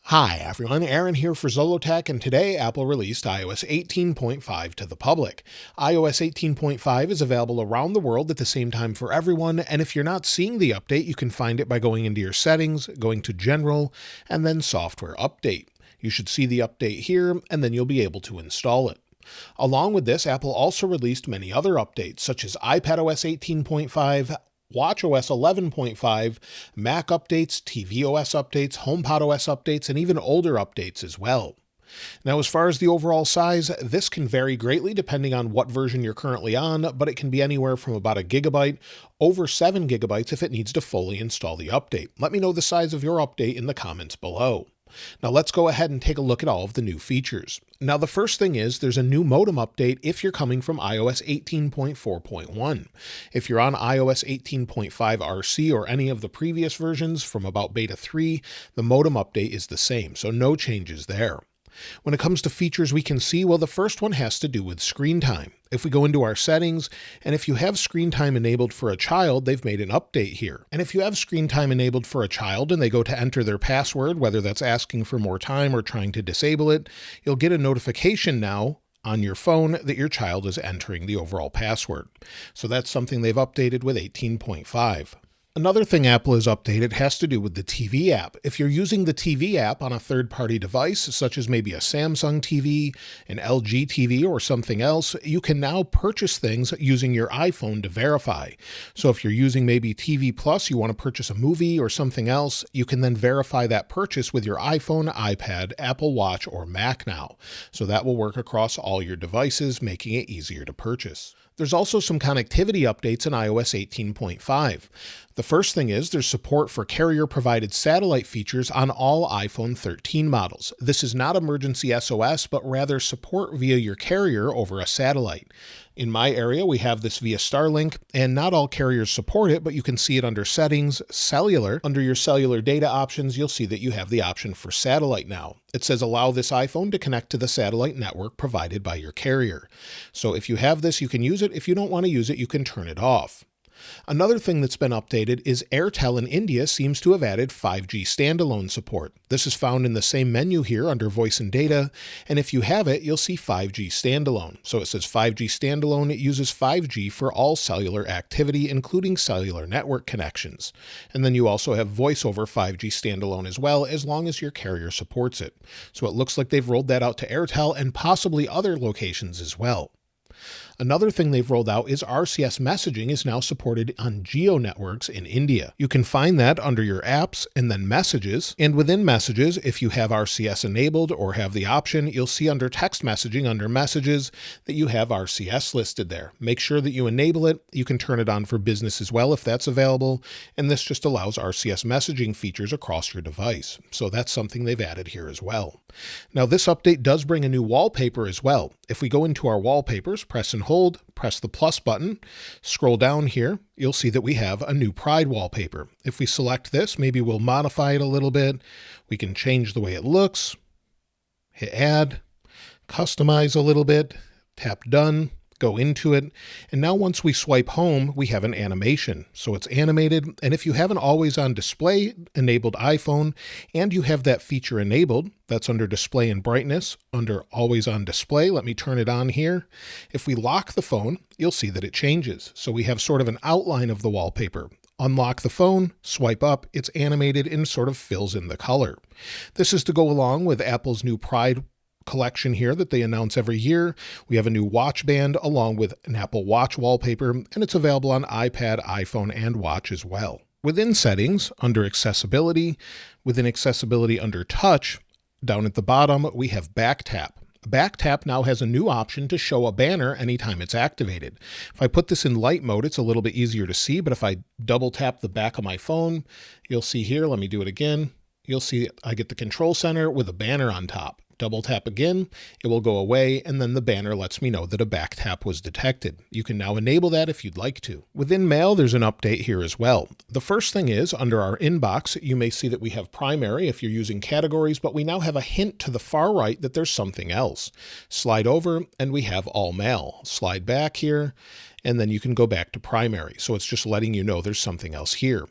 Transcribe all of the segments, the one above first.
Hi everyone, Aaron here for Zollotech, and today Apple released iOS 18.5 to the public. iOS 18.5 is available around the world at the same time for everyone, and if you're not seeing the update, you can find it by going into your settings, going to General, and then Software Update. You should see the update here, and then you'll be able to install it. Along with this, Apple also released many other updates, such as iPadOS 18.5, watchOS 11.5, Mac updates, tvOS updates, HomePodOS updates, and even older updates as well. Now, as far as the overall size, this can vary greatly depending on what version you're currently on, but it can be anywhere from about a gigabyte over 7 gigabytes if it needs to fully install the update. Let me know the size of your update in the comments below. Now let's go ahead and take a look at all of the new features. Now the first thing is there's a new modem update if you're coming from iOS 18.4.1. If you're on iOS 18.5 RC or any of the previous versions from about beta 3, the modem update is the same, so no changes there. When it comes to features we can see, well, the first one has to do with screen time. If we go into our settings, and if you have screen time enabled for a child, they've made an update here. And if you have screen time enabled for a child and they go to enter their password, whether that's asking for more time or trying to disable it, you'll get a notification now on your phone that your child is entering the overall password. So that's something they've updated with 18.5. Another thing Apple has updated has to do with the TV app. If you're using the TV app on a third-party device, such as maybe a Samsung TV, an LG TV, or something else, you can now purchase things using your iPhone to verify. So if you're using maybe TV Plus, you want to purchase a movie or something else, you can then verify that purchase with your iPhone, iPad, Apple Watch, or Mac now. So that will work across all your devices, making it easier to purchase. There's also some connectivity updates in iOS 18.5. The first thing is there's support for carrier-provided satellite features on all iPhone 13 models. This is not emergency SOS, but rather support via your carrier over a satellite. In my area, we have this via Starlink, and not all carriers support it, but you can see it under Settings, Cellular. Under your cellular data options, you'll see that you have the option for satellite now. It says allow this iPhone to connect to the satellite network provided by your carrier. So if you have this, you can use it. If you don't want to use it, you can turn it off. Another thing that's been updated is Airtel in India seems to have added 5G standalone support. This is found in the same menu here under Voice and Data, and if you have it, you'll see 5G standalone. So it says 5G standalone. It uses 5G for all cellular activity, including cellular network connections. And then you also have Voice over 5G standalone as well, as long as your carrier supports it. So it looks like they've rolled that out to Airtel and possibly other locations as well. Another thing they've rolled out is RCS messaging is now supported on Geo networks in India. You can find that under your apps and then messages. And within messages, if you have RCS enabled or have the option, you'll see under text messaging under messages that you have RCS listed there. Make sure that you enable it. You can turn it on for business as well if that's available. And this just allows RCS messaging features across your device. So that's something they've added here as well. Now this update does bring a new wallpaper as well. If we go into our wallpapers, press and hold, press the plus button, scroll down here, you'll see that we have a new Pride wallpaper. If we select this, maybe we'll modify it a little bit. We can change the way it looks, hit add, customize a little bit, tap done, go into it, and now once we swipe home, we have an animation. So it's animated, and if you have an always on display enabled iPhone and you have that feature enabled, that's under display and brightness, under always on display, let me turn it on here. If we lock the phone, you'll see that it changes. So we have sort of an outline of the wallpaper. Unlock the phone, swipe up, it's animated and sort of fills in the color. This is to go along with Apple's new Pride collection here that they announce every year. We have a new watch band along with an Apple Watch wallpaper, and it's available on iPad, iPhone, and Watch as well. Within settings, under accessibility, within accessibility under touch, down at the bottom, we have back tap. Back tap now has a new option to show a banner anytime it's activated. If I put this in light mode, it's a little bit easier to see, but if I double tap the back of my phone, you'll see here, let me do it again. You'll see I get the control center with a banner on top. Double tap again, it will go away, and then the banner lets me know that a back tap was detected. You can now enable that if you'd like to. Within Mail, there's an update here as well. The first thing is, under our inbox, you may see that we have primary if you're using categories, but we now have a hint to the far right that there's something else. Slide over, and we have all mail. Slide back here, and then you can go back to primary. So it's just letting you know there's something else here.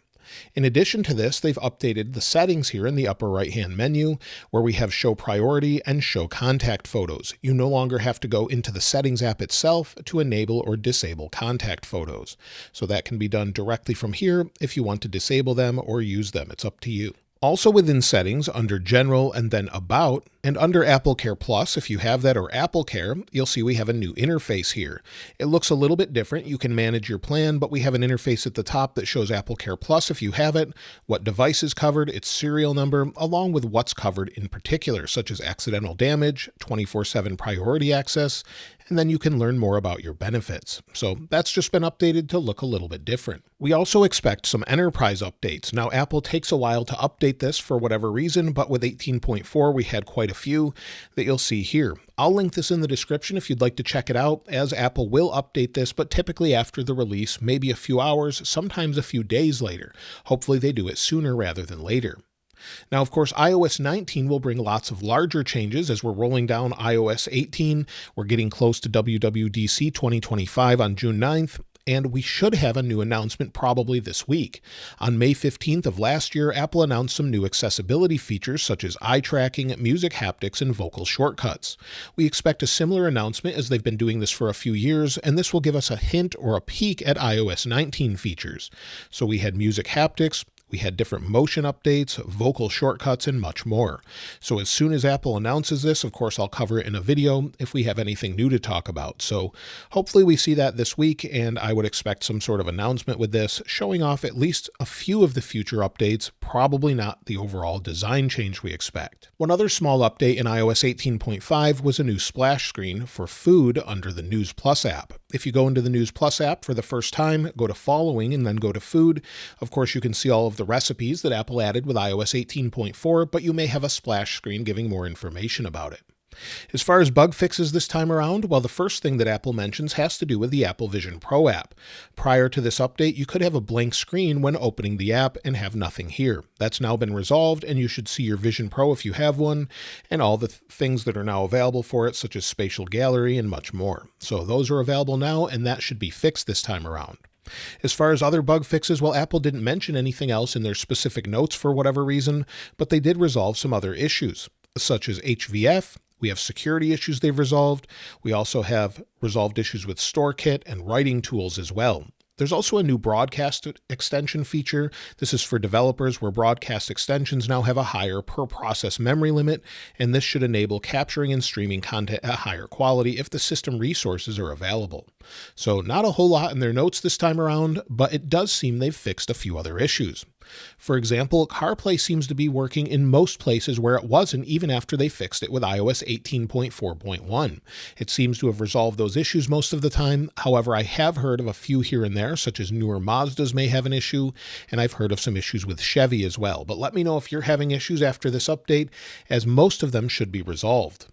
In addition to this, they've updated the settings here in the upper right-hand menu where we have show priority and show contact photos. You no longer have to go into the settings app itself to enable or disable contact photos. So that can be done directly from here if you want to disable them or use them. It's up to you. Also within settings, under general and then about, and under AppleCare Plus, if you have that, or AppleCare, you'll see we have a new interface here. It looks a little bit different. You can manage your plan, but we have an interface at the top that shows AppleCare Plus if you have it, what device is covered, its serial number, along with what's covered in particular, such as accidental damage, 24/7 priority access, and then you can learn more about your benefits. So that's just been updated to look a little bit different. We also expect some enterprise updates. Now, Apple takes a while to update this for whatever reason, but with 18.4, we had quite a few that you'll see here. I'll link this in the description if you'd like to check it out, as Apple will update this, but typically after the release, maybe a few hours, sometimes a few days later. Hopefully they do it sooner rather than later. Now, of course, iOS 19 will bring lots of larger changes as we're rolling down iOS 18. We're getting close to WWDC 2025 on June 9th. And we should have a new announcement probably this week. On May 15th of last year, Apple announced some new accessibility features such as eye tracking, music haptics, and vocal shortcuts. We expect a similar announcement as they've been doing this for a few years, and this will give us a hint or a peek at iOS 19 features. So we had music haptics, we had different motion updates, vocal shortcuts, and much more. So as soon as Apple announces this, of course, I'll cover it in a video if we have anything new to talk about. So hopefully we see that this week, and I would expect some sort of announcement with this, showing off at least a few of the future updates, probably not the overall design change we expect. One other small update in iOS 18.5 was a new splash screen for food under the News Plus app. If you go into the News Plus app for the first time, go to Following and then go to Food. Of course, you can see all of the recipes that Apple added with iOS 18.4, but you may have a splash screen giving more information about it. As far as bug fixes this time around, well, the first thing that Apple mentions has to do with the Apple Vision Pro app. Prior to this update, you could have a blank screen when opening the app and have nothing here. That's now been resolved, and you should see your Vision Pro if you have one, and all the things that are now available for it, such as Spatial Gallery and much more. So those are available now, and that should be fixed this time around. As far as other bug fixes, well, Apple didn't mention anything else in their specific notes for whatever reason, but they did resolve some other issues, such as HVF. We have security issues they've resolved. We also have resolved issues with StoreKit and writing tools as well. There's also a new broadcast extension feature. This is for developers where broadcast extensions now have a higher per process memory limit, and this should enable capturing and streaming content at higher quality if the system resources are available. So not a whole lot in their notes this time around, but it does seem they've fixed a few other issues. For example, CarPlay seems to be working in most places where it wasn't even after they fixed it with iOS 18.4.1. It seems to have resolved those issues most of the time. However, I have heard of a few here and there, such as newer Mazdas may have an issue, and I've heard of some issues with Chevy as well. But let me know if you're having issues after this update, as most of them should be resolved.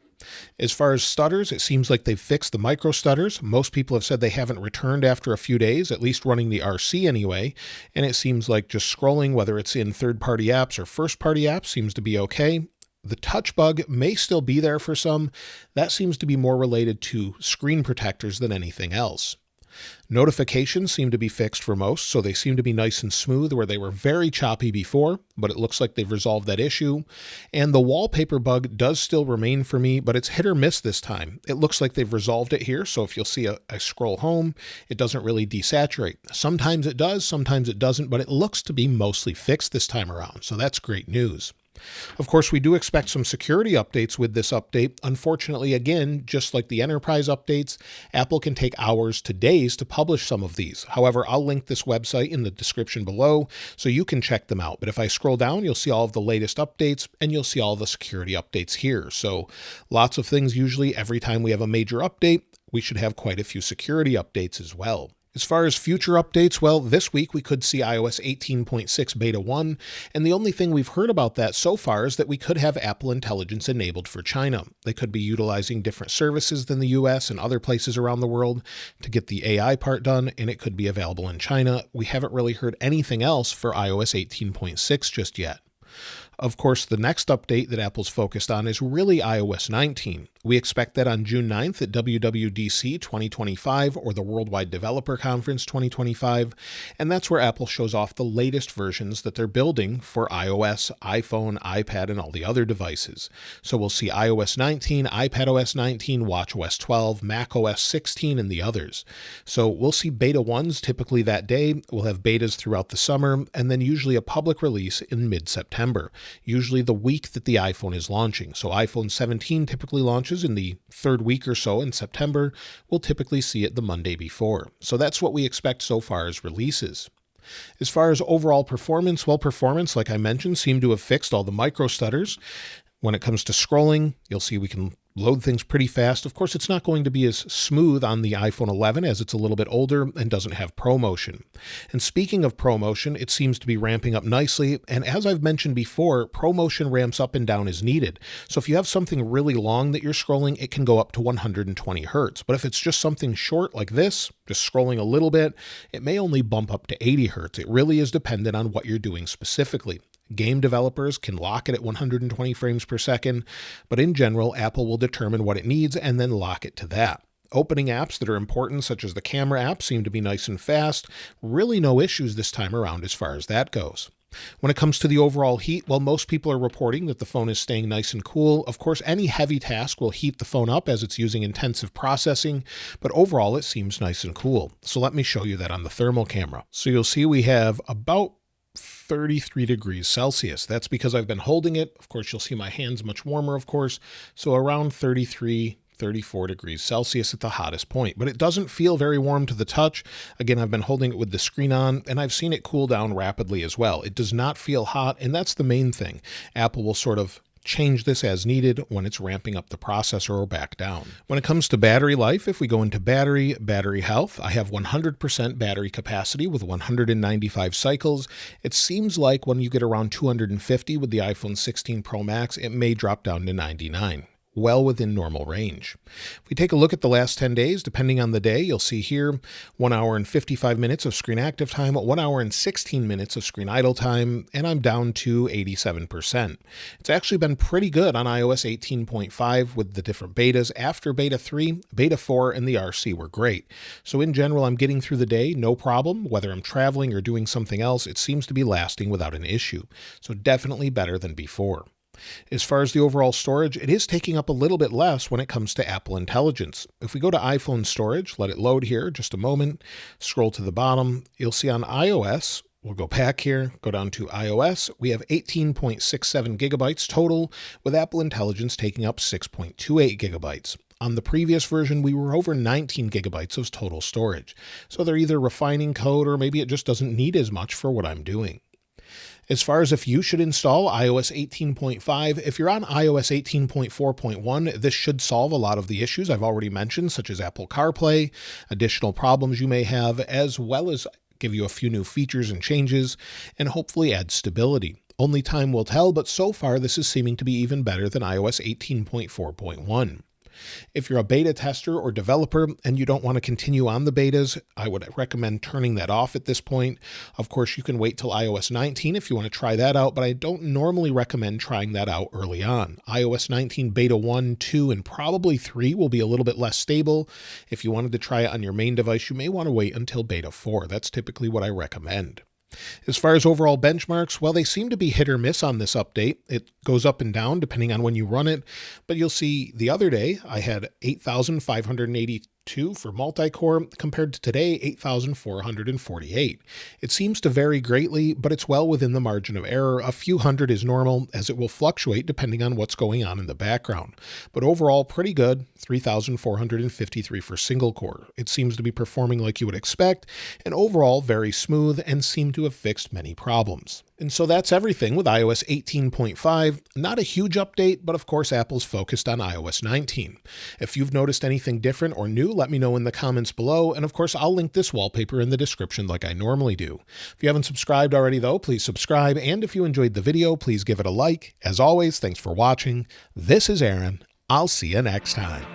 As far as stutters, it seems like they've fixed the micro stutters. Most people have said they haven't returned after a few days, at least running the RC anyway, and it seems like just scrolling, whether it's in third-party apps or first-party apps, seems to be okay. The touch bug may still be there for some. That seems to be more related to screen protectors than anything else. Notifications seem to be fixed for most, so they seem to be nice and smooth where they were very choppy before, but it looks like they've resolved that issue. And the wallpaper bug does still remain for me, but it's hit or miss this time. It looks like they've resolved it here, so if you'll see I scroll home, it doesn't really desaturate. Sometimes it does, sometimes it doesn't, but it looks to be mostly fixed this time around, so that's great news. Of course, we do expect some security updates with this update. Unfortunately, again, just like the enterprise updates, Apple can take hours to days to publish some of these. However, I'll link this website in the description below so you can check them out. But if I scroll down, you'll see all of the latest updates and you'll see all the security updates here. So lots of things. Usually every time we have a major update, we should have quite a few security updates as well. As far as future updates, well, this week we could see iOS 18.6 Beta 1, and the only thing we've heard about that so far is that we could have Apple Intelligence enabled for China. They could be utilizing different services than the US and other places around the world to get the AI part done, and it could be available in China. We haven't really heard anything else for iOS 18.6 just yet. Of course, the next update that Apple's focused on is really iOS 19. We expect that on June 9th at WWDC 2025 or the Worldwide Developer Conference 2025, and that's where Apple shows off the latest versions that they're building for iOS, iPhone, iPad, and all the other devices. So we'll see iOS 19, iPadOS 19, watchOS 12, macOS 16, and the others. So we'll see beta 1s typically that day. We'll have betas throughout the summer, and then usually a public release in mid-September, usually the week that the iPhone is launching. So iPhone 17 typically launches in the third week or so in September. We'll typically see it the Monday before. So that's what we expect so far as releases. As far as overall performance, well, performance, like I mentioned, seemed to have fixed all the micro stutters. When it comes to scrolling, you'll see we can load things pretty fast. Of course, it's not going to be as smooth on the iPhone 11 as it's a little bit older and doesn't have ProMotion. And speaking of ProMotion, it seems to be ramping up nicely. And as I've mentioned before, ProMotion ramps up and down as needed. So if you have something really long that you're scrolling, it can go up to 120 hertz. But if it's just something short like this, just scrolling a little bit, it may only bump up to 80 hertz. It really is dependent on what you're doing specifically. Game developers can lock it at 120 frames per second, but in general, Apple will determine what it needs and then lock it to that. Opening apps that are important, such as the camera app, seem to be nice and fast. Really no issues this time around as far as that goes. When it comes to the overall heat, well, most people are reporting that the phone is staying nice and cool. Of course, any heavy task will heat the phone up as it's using intensive processing, but overall it seems nice and cool. So let me show you that on the thermal camera. So you'll see we have about 33 degrees Celsius. That's because I've been holding it. Of course, you'll see my hands much warmer, of course. So around 33, 34 degrees Celsius at the hottest point, but it doesn't feel very warm to the touch. Again, I've been holding it with the screen on, and I've seen it cool down rapidly as well. It does not feel hot, and that's the main thing. Apple will sort of change this as needed when it's ramping up the processor or back down. When it comes to battery life, if we go into battery health, I have 100% battery capacity with 195 cycles. It seems like when you get around 250 with the iPhone 16 Pro Max, it may drop down to 99. Well within normal range. If we take a look at the last 10 days, depending on the day, you'll see here 1 hour and 55 minutes of screen active time, 1 hour and 16 minutes of screen idle time, and I'm down to 87%. It's actually been pretty good on iOS 18.5 with the different betas. After beta 3, beta 4, and the RC were great. So in general, I'm getting through the day, no problem. Whether I'm traveling or doing something else, it seems to be lasting without an issue. So definitely better than before. As far as the overall storage, it is taking up a little bit less when it comes to Apple Intelligence. If we go to iPhone storage, let it load here just a moment, scroll to the bottom, you'll see on iOS, we'll go back here, go down to iOS, we have 18.67 gigabytes total, with Apple Intelligence taking up 6.28 gigabytes. On the previous version, we were over 19 gigabytes of total storage. So they're either refining code or maybe it just doesn't need as much for what I'm doing. As far as if you should install iOS 18.5, if you're on iOS 18.4.1, this should solve a lot of the issues I've already mentioned, such as Apple CarPlay, additional problems you may have, as well as give you a few new features and changes, and hopefully add stability. Only time will tell, but so far this is seeming to be even better than iOS 18.4.1. If you're a beta tester or developer and you don't want to continue on the betas, I would recommend turning that off at this point. Of course, you can wait till iOS 19 if you want to try that out, but I don't normally recommend trying that out early on. iOS 19 beta 1, 2, and probably 3 will be a little bit less stable. If you wanted to try it on your main device, you may want to wait until beta 4. That's typically what I recommend. As far as overall benchmarks, well, they seem to be hit or miss on this update. It goes up and down depending on when you run it, but you'll see the other day I had 8,582 for multi-core compared to today 8,448. It seems to vary greatly, but it's well within the margin of error. A few hundred is normal, as it will fluctuate depending on what's going on in the background. But overall, pretty good, 3,453 for single core. It seems to be performing like you would expect, and overall very smooth and seem to have fixed many problems. And so that's everything with iOS 18.5. Not a huge update, but of course Apple's focused on iOS 19. If you've noticed anything different or new, let me know in the comments below, and of course I'll link this wallpaper in the description like I normally do. If you haven't subscribed already though, please subscribe, and if you enjoyed the video, please give it a like. As always, thanks for watching. This is Aaron. I'll see you next time.